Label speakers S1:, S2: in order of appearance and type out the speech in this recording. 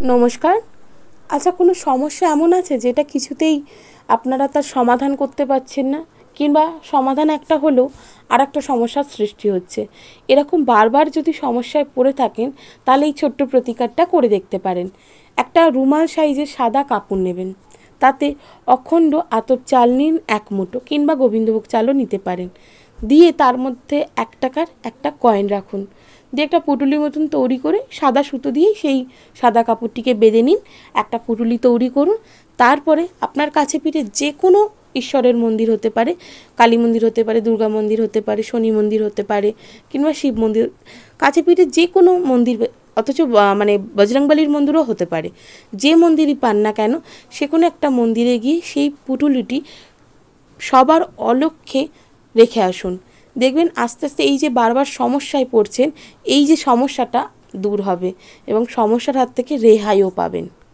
S1: নমস্কার। আচ্ছা, কোনো সমস্যা এমন আছে যেটা কিছুতেই আপনারা তার সমাধান করতে পারছেন না, কিংবা সমাধান একটা হলেও আর একটা সমস্যার সৃষ্টি হচ্ছে, এরকম বারবার যদি সমস্যায় পড়ে থাকেন তাহলে এই ছোট্ট প্রতিকারটা করে দেখতে পারেন। একটা রুমাল সাইজের সাদা কাপড় নেবেন, তাতে অখণ্ড আতপ চাল নিন 1 মুঠো, কিংবা গোবিন্দভোগ চালও নিতে পারেন। দিয়ে তার মধ্যে 1 টাকার একটা কয়েন রাখুন। দিয়ে একটা পুঁটুলির মতন তৈরি করে সাদা সুতো দিয়ে সেই সাদা কাপড়টিকে বেঁধে নিন, একটা পুঁটুলি তৈরি করুন। তারপরে আপনার কাছে পিঠে যে কোনো ঈশ্বরের মন্দির হতে পারে, কালী মন্দির হতে পারে, দুর্গা মন্দির হতে পারে, শনি মন্দির হতে পারে, কিংবা শিব মন্দির, কাছে পিঠে যে কোনো মন্দির, অথচ মানে বজরংবলীর মন্দিরও হতে পারে। যে মন্দিরই পান না কেন, সে কোনো একটা মন্দিরে গিয়ে সেই পুঁটুলিটি সবার অলক্ষ্যে রেখে আসুন। দেখবেন আস্তে আস্তে এই যে বারবার সমস্যায় পড়ছেন, এই যে সমস্যাটা দূর হবে এবং সমস্যার হাত থেকে রেহাইও পাবেন।